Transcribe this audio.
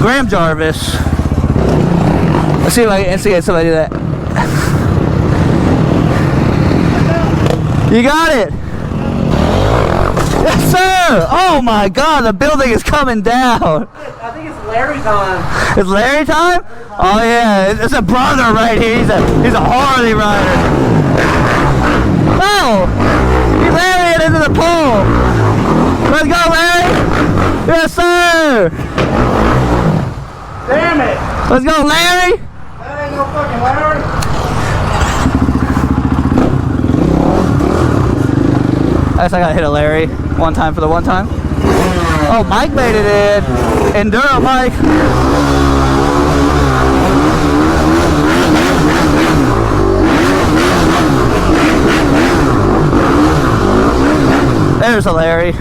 Graham Jarvis. Let's see if I can instigate somebody to do that. You got it! Yes, sir! Oh my God, the building is coming down. I think it's Larry time. It's Larry time? Oh yeah, it's a brother right here. He's a Harley rider. Oh! He landed into the pole. Let's go, Larry! Yes, sir! Damn it! Let's go, Larry! That ain't no fucking Larry. I guess I gotta hit a Larry one time for the one time. Oh, Mike made it in. Enduro Mike. There's a Larry.